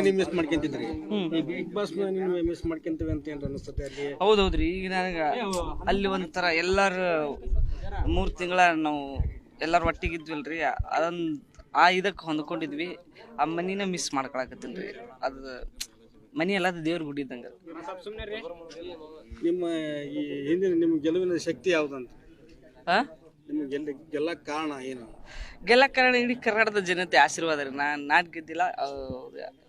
ಮನಿ miss ಮಾಡ್ಕೊಂತಿದ್ರಿ ಈ big boss ನೀವು miss ಮಾಡ್ಕೊಂತೀವಿ ಅಂತ ಏನ್ ಅನಿಸುತ್ತೆ ಅಲ್ಲಿ? ಹೌದೌದ್ರಿ. ಈಗ ನನಗೆ ಅಲ್ಲಿ ಒಂಥರ ಎಲ್ಲಾರು 3 ತಿಂಗಳ ನಾವು ಎಲ್ಲಾರು ಒಟ್ಟಿಗಿದ್ವಲ್ರಿ, ಅದೊಂದು ಇದಕ್ಕೆ ಹೊಂದ್ಕೊಂಡಿದ್ವಿ. ಆ ಮನಿನ ಮಿಸ್ ಮಾಡ್ಕೊಳಕತ್ತಿಲ್ರಿ. ಅದು ಮನಿ ಎಲ್ಲ ದೇವ್ರ ಗುಡಿ ಇದ್ದಂಗೆ. ನಿಮ್ಮ ಈ ಹಿಂದಿನ ನಿಮ್ಮ ಗೆಲುವಿನ ಶಕ್ತಿ ಯಾವ್ದಂತ? ನಿಮ್ಗೆ ಗೆಲ್ಲಕ್ಕೆ ಕಾರಣ ಏನು? ಗೆಲ್ಲಕ್ಕೆ ಕಾರಣ ಇಡೀ ಕರ್ನಾಟಕದ ಜನತೆ ಆಶೀರ್ವಾದ ರೀ. ನಾನು ಗೆದ್ದಿಲ್ಲ,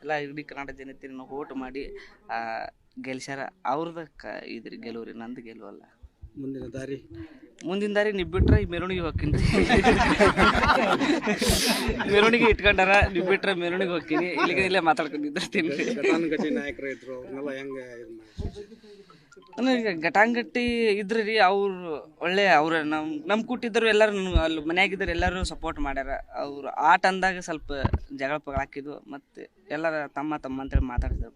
ಎಲ್ಲ ಇಡೀ ಕರ್ನಾಟಕ ಜನತೆ ಓಟ್ ಮಾಡಿ ಗೆಲ್ಸ್ಯಾರ. ಅವ್ರದ ಇದ್ರಿ ಗೆಲುವು ರೀ, ನಂದು ಗೆಲುವಲ್ಲ. ಮುಂದಿನ ದಾರಿ ನೀವು ಬಿಟ್ರೆ ಈ ಮೆರವಣಿಗೆ ಹೋಗ್ತೀನಿ. ಮೆರವಣಿಗೆ ಇಟ್ಕೊಂಡಾರ, ನೀವು ಬಿಟ್ರೆ ಮೆರವಣಿಗೆ ಹೋಗ್ತೀನಿ. ಇಲ್ಲೇ ಮಾತಾಡ್ಕೊಂಡಿರ್ತೀನಿ. ಘಟಾನುಘಟಿ ನಾಯಕರು ಇದ್ರು, ಅವ್ರನ್ನೆಲ್ಲ ಹೆಂಗೆ ನನಗೆ ಘಟಾಂಗಟ್ಟಿ ಇದ್ರಿ ರೀ. ಅವ್ರು ಒಳ್ಳೆ ಅವ್ರ ನಮ್ಮ ಕೂಟಿದ್ದರು ಎಲ್ಲರೂ ಅಲ್ಲಿ ಮನ್ಯಾಗಿದ್ದರು, ಎಲ್ಲರೂ ಸಪೋರ್ಟ್ ಮಾಡ್ಯಾರ. ಅವ್ರು ಆಟ ಅಂದಾಗ ಸ್ವಲ್ಪ ಜಗಳ ಪಗಳ ಹಾಕಿದ್ವು, ಮತ್ತು ಎಲ್ಲರ ತಮ್ಮ ಅಂತೇಳಿ ಮಾತಾಡಿದ್ರು.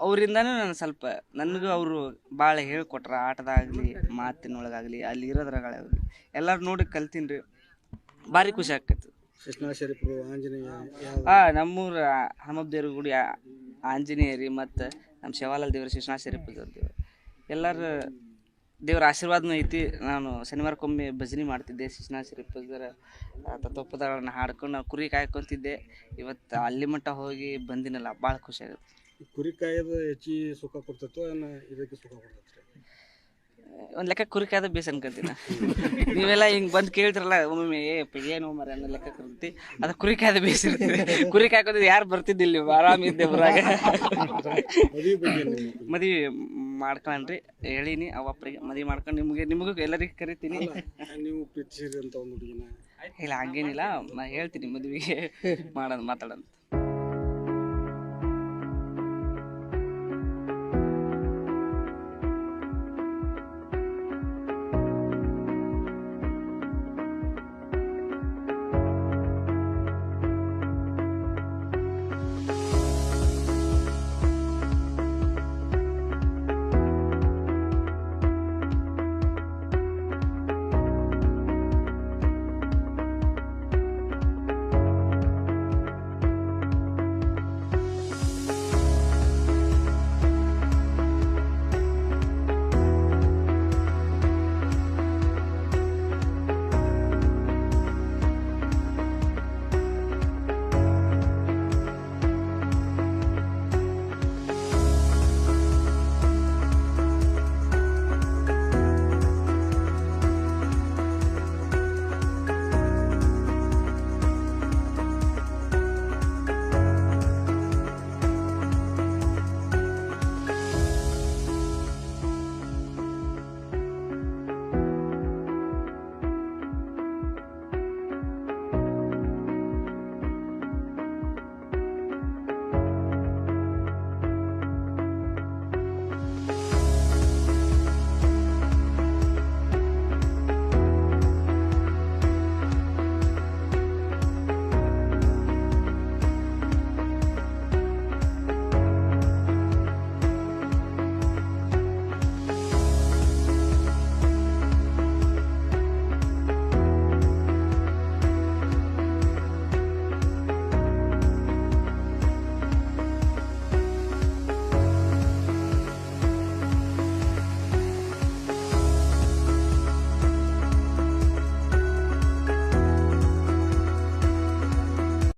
ಅವರಿಂದನೂ ನಾನು ಸ್ವಲ್ಪ ನನಗೂ ಅವರು ಭಾಳ ಹೇಳ್ಕೊಟ್ರ. ಆಟದಾಗಲಿ ಮಾತಿನೊಳಗಾಗಲಿ ಅಲ್ಲಿ ಇರೋದ್ರಾಗಲಿ ಎಲ್ಲರೂ ನೋಡಿ ಕಲ್ತೀನಿ ರೀ. ಭಾರಿ ಖುಷಿ ಆಕೈತಿ. ನಮ್ಮೂರು ಹನುಮದೇವ್ರ ಗುಡಿ ಆಂಜನೇಯ ರೀ, ಮತ್ತು ನಮ್ಮ ಶಿವಾಲಾಲ್ ದೇವ್ರ ಶಿಶುನಾಳ ಶರೀಫ್ ದೇವ್ರು ಎಲ್ಲರೂ ದೇವ್ರ ಆಶೀರ್ವಾದನೂ ಐತಿ. ನಾನು ಶನಿವಾರಕ್ಕೊಮ್ಮೆ ಭಜನೆ ಮಾಡ್ತಿದ್ದೆ. ಶಿಶುನಾಳ ಶರೀಫ್ ತತ್ವಪದಗಳನ್ನ ಹಾಡ್ಕೊಂಡು ನಾನು ಕುರಿ ಕಾಯ್ಕೊತಿದ್ದೆ. ಇವತ್ತು ಅಲ್ಲಿ ಮಟ್ಟ ಹೋಗಿ ಬಂದಿನಲ್ಲ, ಭಾಳ ಖುಷಿ ಆಗುತ್ತೆ. ಕುರಿ ಕಾಯೋದು ಹೆಚ್ಚಿಗೆ ಸುಖ ಕೊಡ್ತೈತೋ ಇದಕ್ಕೆ ಸುಖ ಕೊಡ್ತೈತೆ? ಒಂದು ಲೆಕ್ಕ ಕುರಿ ಕಾಯ್ದು ಬೇಸ್ ಅನ್ಕೊಂತೀನಿ. ನೀವೆಲ್ಲ ಹಿಂಗೆ ಬಂದು ಕೇಳ್ತಿರಲ್ಲ ಒಮ್ಮೊಮ್ಮೆ, ಏನು ಮರ ಅನ್ನೋ ಲೆಕ್ಕ ಕೊಡ್ತಿ. ಅದು ಕುರಿ ಕಾಯ್ದು ಬೇಸಿರ್ತದೆ. ಕುರಿ ಕಾಯ್ಕೋದು ಯಾರು ಬರ್ತಿದ್ದಿಲ್ಲ, ನೀವು ಆರಾಮಿದ್ದೆ ಬರಾಗ. ಮದುವೆ ಮಾಡ್ಕೊಂಡ್ರಿ ಹೇಳೀನಿ ಅವಪ್ಪರಿಗೆ. ಮದುವೆ ಮಾಡ್ಕೊಂಡು ನಿಮಗೂ ಎಲ್ಲರಿಗೂ ಕರಿತೀನಿ. ನೀವು ಪ್ರೀತಿಸಿರಿ ಅಂತ ಒಂದು ಹುಡುಗಿನ? ಇಲ್ಲ, ಹಂಗೇನಿಲ್ಲ. ನಾ ಹೇಳ್ತೀನಿ ಮದುವೆಗೆ ಮಾತಾಡೋದು.